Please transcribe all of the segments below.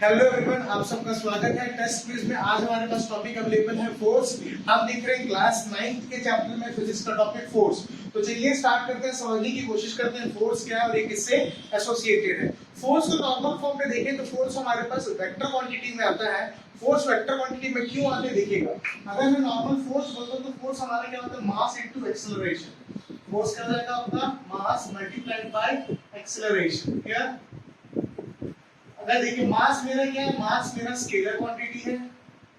Hello everyone, आप सबका स्वागत है टेस्ट क्विज में। आज हमारे पास टॉपिक अवेलेबल है फोर्स। हम देख रहे हैं क्लास 9th के चैप्टर में फिजिक्स का टॉपिक फोर्स। तो चलिए स्टार्ट करते हैं, समझने की कोशिश करते हैं फोर्स क्या है और ये किससे एसोसिएटेड है। फोर्स को नॉर्मल फॉर्म में देखें तो फोर्स हमारे पास वेक्टर क्वांटिटी में आता है। फोर्स वेक्टर क्वांटिटी में क्यों आते देखिएगा। अगर मैं नॉर्मल फोर्स बोलता हूं तो फोर्स हमारा क्या होता है, मास इनटू एक्सेलरेशन। फोर्स क्या हो जाएगा आपका, मास मल्टीप्लाइड बाय एक्सेलरेशन। क्या अगर देखिए मास मेरा क्या है, मास मेरा स्केलर क्वांटिटी है,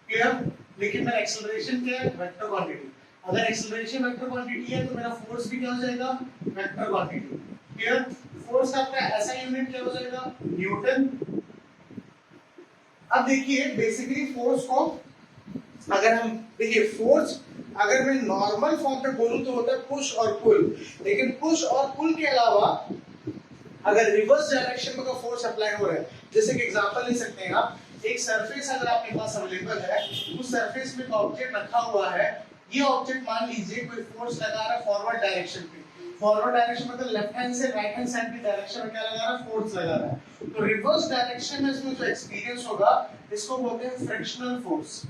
क्लियर। लेकिन मेरा एक्सेलरेशन क्या है, वेक्टर क्वांटिटी। अगर एक्सेलरेशन वेक्टर क्वांटिटी है तो मेरा फोर्स भी क्या हो जाएगा, वेक्टर क्वांटिटी, क्लियर। फोर्स आपका ऐसा यूनिट क्या हो जाएगा, न्यूटन। अब देखिए बेसिकली फोर्स को अगर हम देखिए फोर्स अगर मैं नॉर्मल फॉर्म पे बोलूं तो होता है पुश और पुल। लेकिन पुश और पुल के अलावा अगर रिवर्स डायरेक्शन में का फोर्स अप्लाई हो रहा है, जैसे कि एग्जांपल ले सकते हैं आप, एक सरफेस अगर आपके पास अवेलेबल है, उस सरफेस में एक ऑब्जेक्ट रखा हुआ है, ये ऑब्जेक्ट मान लीजिए कोई फोर्स लगा रहा है फॉरवर्ड डायरेक्शन पे। फॉरवर्ड डायरेक्शन मतलब लेफ्ट हैंड से राइट हैंड साइड की डायरेक्शन में क्या लगा रहा है, फोर्स लगा रहा है। तो रिवर्स डायरेक्शन में इसमें जो एक्सपीरियंस होगा इसको बोलते हैं फ्रिक्शनल फोर्स।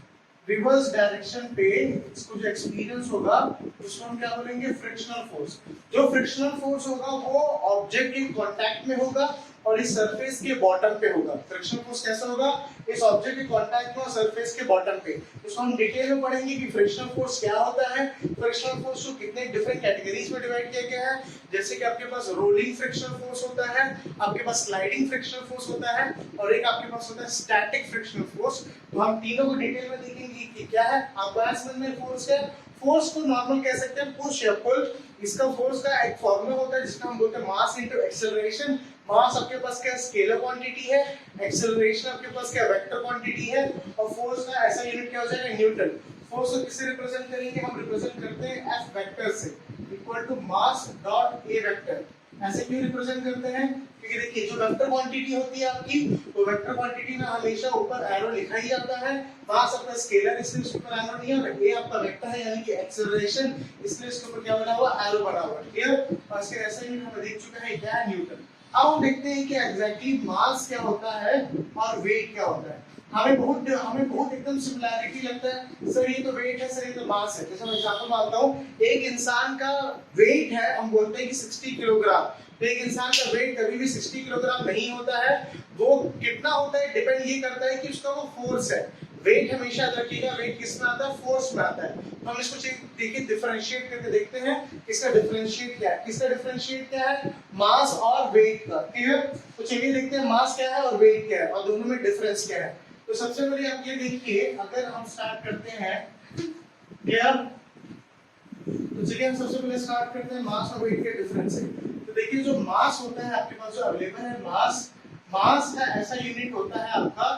रिवर्स डायरेक्शन पे इसको जो एक्सपीरियंस होगा उसको हम क्या बोलेंगे, फ्रिक्शनल फोर्स। जो फ्रिक्शनल फोर्स होगा वो ऑब्जेक्ट के कांटेक्ट में होगा और इस सरफेस के बॉटम पे होगा। फ्रिक्शनल फोर्स कैसा होगा, इस ऑब्जेक्ट के कांटेक्ट में और सरफेस के बॉटम पे। इसको हम डिटेल में पढ़ेंगे कि फ्रिक्शनल फोर्स क्या होता है। फ्रिक्शनल फोर्स को कितने डिफरेंट कैटेगरीज में डिवाइड किया गया है, जैसे कि आपके पास रोलिंग फ्रिक्शनल फोर्स होता है, आपके पास स्लाइडिंग फ्रिक्शनल फोर्स होता है और एक आपके पास होता है स्टैटिक फ्रिक्शनल फोर्स। तो हम तीनों को डिटेल में देखेंगे कि क्या है। आपको आज समझ में फोर्स है। फोर्स को नॉर्मल कह सकते हैं पुश या पुल। इसका फोर्स का एक फॉर्मूला होता है जिसका हम बोलते हैं मास इनटू एक्सेलरेशन। मास आपके पास क्या स्केलर क्वांटिटी है, एक्सेलरेशन आपके पास क्या वेक्टर क्वांटिटी है और फोर्स का ऐसा यूनिट क्या हो जाएगा, न्यूटन। फोर्स को किससे रिप्रेजेंट करेंगे, हम रिप्रेजेंट करते हैं एफ वेक्टर से, equal to mass dot a vector. ऐसे क्यों रिप्रेजेंट करते हैं, क्योंकि देखिए जो वेक्टर क्वांटिटी होती है आपकी, तो वेक्टर क्वांटिटी में हमेशा ऊपर एरो लिखा ही जाता है। मास आपका स्केलर इसलिए इसके ऊपर एरो नहीं है, ये आपका वेक्टर है यानी कि एक्सेलरेशन, इसलिए इसके ऊपर क्या बना हुआ, एरो बना हुआ है, क्लियर। और इसके ऐसा यूनिट हमें देख चुके हैं क्या है, न्यूटन। अब हम देखते हैं कि एग्जैक्टली मास क्या होता है और वेट क्या होता है। हमें बहुत एकदम सिमिलैरिटी लगता है, सर ये तो वेट है, सर ये तो मास है। जैसे मैं एग्जांपल मानता हूं, एक इंसान का वेट है, हम बोलते हैं कि 60 किलोग्राम। तो एक इंसान का वेट कभी भी 60 किलोग्राम नहीं होता है। वो कितना होता है डिपेंड ये करता है कि उसका वो फोर्स है। वेट हमेशा याद रखिएगा, वेट किस में आता है, फोर्स में आता है। तो हम इसको देखिए डिफरेंशिएट करके देखते हैं इसका डिफरेंशिएट क्या है। किसका डिफरेंशिएट क्या है, मास और वेट का, क्लियर। तो चलिए देखते हैं मास क्या है और वेट क्या है और दोनों में डिफरेंस क्या है। तो सबसे पहले आप ये देखिए, अगर हम स्टार्ट करते हैं, क्लियर। तो चलिए हम सबसे पहले स्टार्ट करते हैं मास और वेट के डिफरेंस से। तो देखिए जो मास होता है आपके पास जो अवेलेबल है, मास का ऐसा यूनिट होता है आपका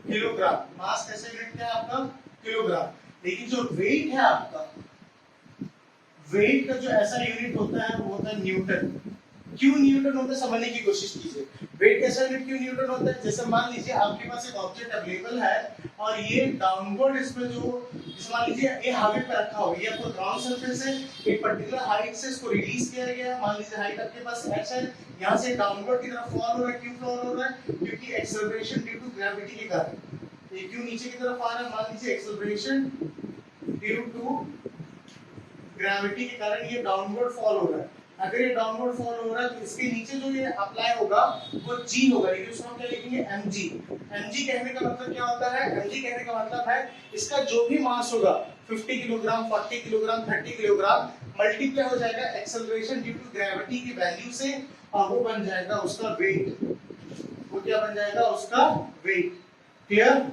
किलोग्राम। मास कैसा यूनिट क्या है आपका, किलोग्राम। लेकिन जो वेट है आपका, वेट का जो ऐसा यूनिट होता है वो होता है न्यूटन। क्यों न्यूटन होता है समझने की कोशिश कीजिए। वेट कैसा यूनिट क्यों न्यूटन होता है, जैसे मान लीजिए आपके पास एक ऑब्जेक्ट अवेलेबल है और ये डाउनवर्ड इसमें जो, जैसे मान लीजिए ये हवा पे रखा हो, ये आपको ग्राउंड सरफेस है, एक पर्टिकुलर हाइट से इसको रिलीज किया गया है। मान लीजिए हाइट आपके पास h है, यहां से डाउनवर्ड की तरफ फॉल हो रहा है। क्यों फॉल हो रहा है, क्योंकि एक्सेलरेशन ड्यू टू ग्रेविटी के कारण। ये क्यों नीचे की तरफ आ रहा है, मान लीजिए एक्सेलरेशन ड्यू टू ग्रेविटी के कारण ये डाउनवर्ड फॉल हो रहा है। अगर ये डाउनवर्ड फॉल हो रहा है तो इसके नीचे जो ये अप्लाई होगा वो g होगा, लेकिन उसको हम क्या लिखेंगे, mg। mg कहने का मतलब क्या होता है, mg कहने का मतलब है इसका जो भी मास होगा 50 किलोग्राम, 40 किलोग्राम, 30 किलोग्राम, मल्टीप्लाई हो जाएगा एक्सेलरेशन ड्यू टू ग्रेविटी की वैल्यू से और वो बन जाएगा उसका वेट। वो क्या बन जाएगा, उसका वेट, क्लियर।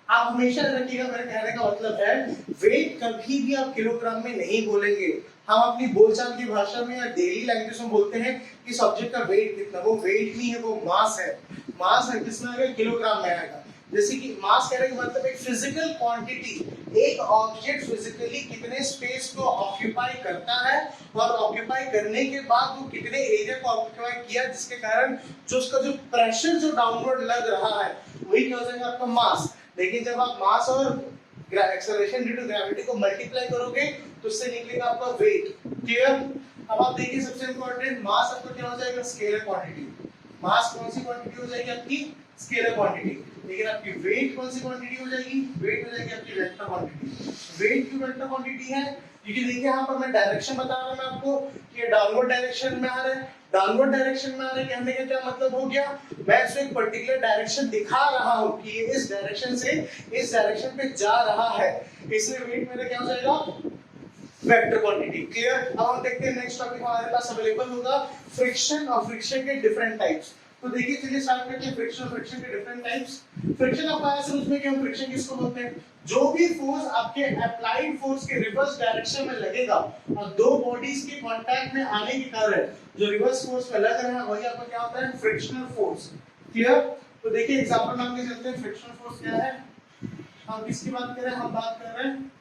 आप हमेशा रखिएगा, मेरे कहने का मतलब है वेट कभी भी आप किलोग्राम में नहीं बोलेंगे। हम अपनी बोलचाल की भाषा में या डेली लैंग्वेज में बोलते हैं कि सब्जेक्ट का वेट कितना, वो वेट नहीं है, वो मास है। मास है किसमें आएगा, किलोग्राम में आएगा। जैसे कि मास कहने का मतलब एक फिजिकल क्वांटिटी, एक ऑब्जेक्ट फिजिकली कितने स्पेस को ऑक्यूपाई करता है और ऑक्यूपाई करने के बाद वो कितने एरिया को ऑक्यूपाई किया, जिसके कारण जो उसका जो प्रेशर जो डाउनवर्ड लग रहा है वही क्या हो जाएगा आपका मास। लेकिन जब आप मास और एक्सेलरेशन ड्यू टू ग्रेविटी को मल्टीप्लाई करोगे तो उससे निकलेगा आपका वेट, क्लियर। अब आप देखिए सबसे इंपॉर्टेंट, मास आपका क्या हो जाएगा, स्केलर क्वांटिटी। मास कौन सी क्वांटिटी हो जाएगी आपकी, स्केलर क्वांटिटी, लेकिन आपकी वेट कौन सी क्वांटिटी हो जाएगी? वेट हो जाएगी आपकी वेक्टर क्वांटिटी। वेट की वेक्टर क्वांटिटी है क्योंकि देखिए यहाँ पर मैं डायरेक्शन बता रहा हूँ मैं आपको कि ये डाउनवर्ड डायरेक्शन में आ रहा है। डाउनवर्ड डायरेक्शन में आ रहा है कहने का क्या मतलब हो गया, मैं इसको एक पर्टिकुलर डायरेक्शन दिखा रहा हूँ कि ये इस डायरेक्शन से इस डायरेक्शन पे जा रहा है, इसलिए वेट मेरा क्या हो जाएगा? Vector quantity. क्लियर? अब हम देखते हैं नेक्स्ट टॉपिक हमारे पास अवेलेबल होगा फ्रिक्शन और फ्रिक्शन के डिफरेंट टाइप्स। तो देखिए चलिए स्टार्ट करते हैं फ्रिक्शन और फ्रिक्शन के डिफरेंट टाइप्स। फ्रिक्शन आपको आया समझ में कि हम फ्रिक्शन किसको बोलते हैं? जो भी फोर्स आपके अप्लाइड फोर्स के रिवर्स डायरेक्शन में लगेगा और दो बॉडीज के कांटेक्ट में आने के कारण जो रिवर्स फोर्स में लग रहा है वही आपका क्या होता है? Frictional force. क्लियर? तो देखिए एग्जांपल मान के चलते हैं फ्रिक्शनल फोर्स क्या है। हम किसकी बात कर रहे हैं? हम बात कर रहे हैं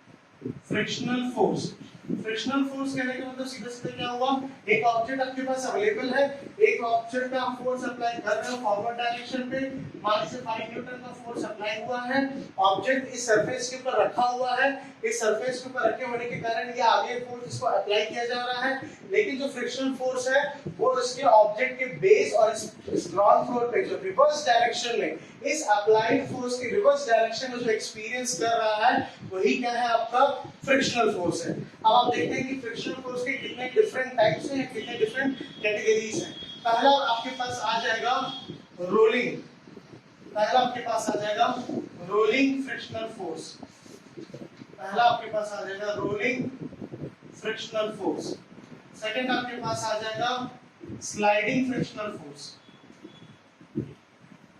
फ्रिक्शनल फोर्स। फ्रिक्शनल फोर्स कहने का मतलब सीधा सीधा क्या हुआ, एक ऑब्जेक्ट आपके पास अवेलेबल है, एक ऑब्जेक्ट पे आप फोर्स अप्लाई कर रहे हो फॉरवर्ड डायरेक्शन पे, मान लीजिए 5 न्यूटन का फोर्स अप्लाई हुआ है, ऑब्जेक्ट इस सरफेस के ऊपर रखा हुआ है, इस सरफेस के ऊपर रखे होने के कारण ये आगे फोर्स इसको अप्लाई किया जा रहा है, लेकिन जो फ्रिक्शनल फोर्स है वो इसके ऑब्जेक्ट के बेस और इस ग्राउंड फ्लोर पे जो रिवर्स डायरेक्शन में इस अप्लाइड फोर्स के रिवर्स डायरेक्शन में जो एक्सपीरियंस कर रहा है वही क्या है? आपका फ्रिक्शनल फोर्स है। अब आप देखते हैं कि फ्रिक्शनल फोर्स के कितने डिफरेंट टाइप्स हैं, कितने डिफरेंट कैटेगरीज हैं। पहला आपके पास आ जाएगा रोलिंग। पहला आपके पास आ जाएगा रोलिंग फ्रिक्शनल फोर्स। पहला आपके पास आ जाएगा रोलिंग फ्रिक्शनल फोर्स। सेकंड आपके पास आ जाएगा स्लाइडिंग फ्रिक्शनल फोर्स।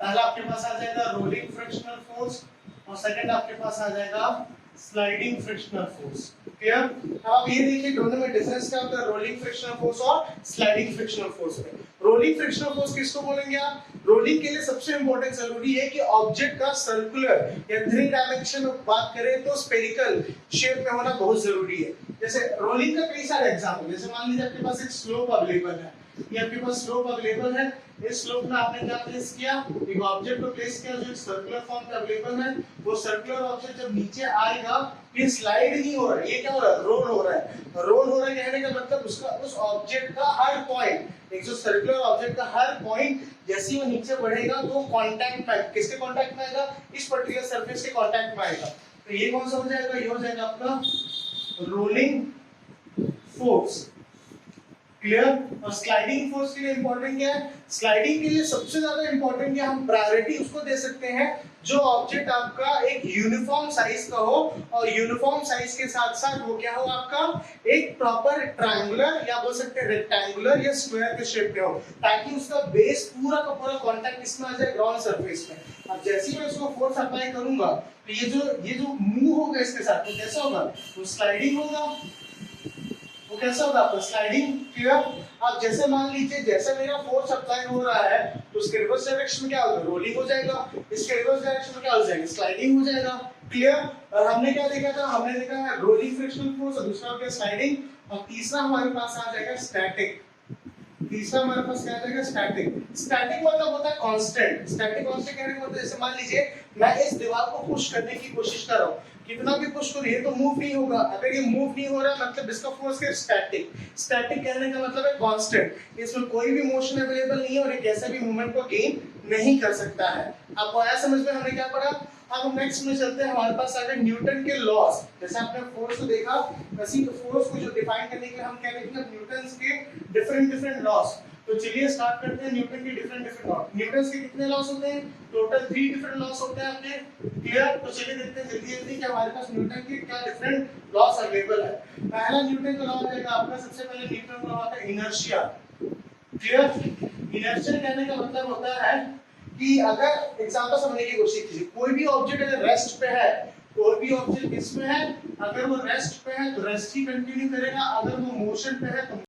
पहला आपके पास आ जाएगा रोलिंग फ्रिक्शनल फोर्स और सेकंड आपके पास आ जाएगा स्लाइडिंग फ्रिक्शनल फोर्स। क्लियर? अब आप ये देखिए दोनों में डिफरेंस क्या होता है रोलिंग फ्रिक्शनल फोर्स और स्लाइडिंग फ्रिक्शनल फोर्स में। रोलिंग फ्रिक्शनल फोर्स किसको बोलेंगे आप? रोलिंग के लिए सबसे इंपॉर्टेंट जरूरी है कि ऑब्जेक्ट का सर्कुलर या थ्री डायमेंशन में बात करें तो स्फेरिकल शेप में होना बहुत जरूरी है। जैसे रोलिंग का कई सारे एग्जांपल, जैसे मान लीजिए आपके पास एक स्लोप अवेलेबल है, ये आपके पास स्लोप अवेलेबल है, इस स्लोप में आपने क्या प्लेस किया? एक ऑब्जेक्ट को प्लेस किया जो एक सर्कुलर फॉर्म पे अवेलेबल है, वो सर्कुलर ऑब्जेक्ट जब नीचे आएगा ये स्लाइड नहीं हो रहा है, ये क्या हो रहा है? रोल हो रहा है। रोल हो रहा है कहने का मतलब उसका उस ऑब्जेक्ट का हर पॉइंट, एक जो सर्कुलर ऑब्जेक्ट का हर पॉइंट जैसे वो नीचे बढ़ेगा तो कांटेक्ट में, किसके कांटेक्ट में आएगा? इस पर्टिकुलर सरफेस के कांटेक्ट में आएगा। तो ये कौन सा हो जाएगा? ये हो जाएगा आपका रोलिंग फोर्स। क्लियर? और स्लाइडिंग फोर्स के लिए इंपॉर्टेंट क्या है? स्लाइडिंग के लिए सबसे ज्यादा इंपॉर्टेंट क्या हम प्रायोरिटी उसको दे सकते हैं जो ऑब्जेक्ट आपका एक यूनिफॉर्म साइज का हो और यूनिफॉर्म साइज के साथ साथ वो क्या हो आपका एक प्रॉपर ट्रायंगुलर या बोल सकते हैं रेक्टेंगुलर या स्क्वायर के शेप में हो, ताकि उसका बेस पूरा का पूरा कांटेक्ट इसमें आ जाए ग्राउंड सरफेस में। अब जैसे ही मैं इसको फोर्स अप्लाई करूंगा तो ये जो मूव होगा इसके साथ तो कैसा होगा? वो स्लाइडिंग होगा। वो कैसा होगा आपका? स्लाइडिंग। क्लियर? अब जैसे मान लीजिए जैसे मेरा फोर्स अप्लाई हो रहा है तो उसके रिवर्स डायरेक्शन में क्या होगा? रोलिंग हो जाएगा। इसके रिवर्स डायरेक्शन में क्या हो जाएगा? स्लाइडिंग हो जाएगा। क्लियर? और हमने क्या देखा था? हमने देखा है रोलिंग फ्रिक्शनल फोर्स और दूसरा हो गया स्लाइडिंग और तीसरा हमारे पास आ जाएगा स्टैटिक। तीसरा हमारे पास क्या आ जाएगा? स्टैटिक। स्टैटिक मतलब होता है कांस्टेंट। स्टैटिक कांस्टेंट कहने का मतलब जैसे मान लीजिए मैं इस दीवार को पुश करने की कोशिश कर रहा हूं, कितना भी पुश करो ये तो मूव नहीं होगा। अगर ये मूव नहीं हो रहा मतलब इसका फोर्स क्या? स्टैटिक। स्टैटिक कहने का मतलब है कांस्टेंट, इसमें कोई भी मोशन अवेलेबल नहीं है और ये कैसे भी मूवमेंट को गेन नहीं कर सकता है। आपको आया समझ में? हमने क्या पढ़ा? अब हम नेक्स्ट में चलते हैं। हमारे पास आ गए न्यूटन के लॉज। जैसे आपने फोर्स को देखा, वैसे फोर्स को जो डिफाइन करने के लिए हम क्या देखेंगे? न्यूटन के डिफरेंट लॉज। तो चलिए स्टार्ट करते हैं न्यूटन के डिफरेंट लॉ। न्यूटन के कितने लॉज होते हैं? टोटल 3 डिफरेंट लॉज होते हैं आपके। क्लियर? तो चलिए देखते हैं जल्दी कि हमारे पास न्यूटन के क्या डिफरेंट लॉज अवेलेबल है। पहला न्यूटन का लॉ रहेगा आपका, सबसे पहले न्यूटन का लॉ आता है इनर्शिया। क्लियर? इनर्शिया कहने का मतलब होता है कि अगर एग्जांपल समझने की कोशिश कीजिए, कोई भी ऑब्जेक्ट अगर रेस्ट पे है, कोई भी ऑब्जेक्ट किसमें है? अगर वो रेस्ट पे है तो रेस्ट ही कंटिन्यू करेगा, अगर वो मोशन पे है तो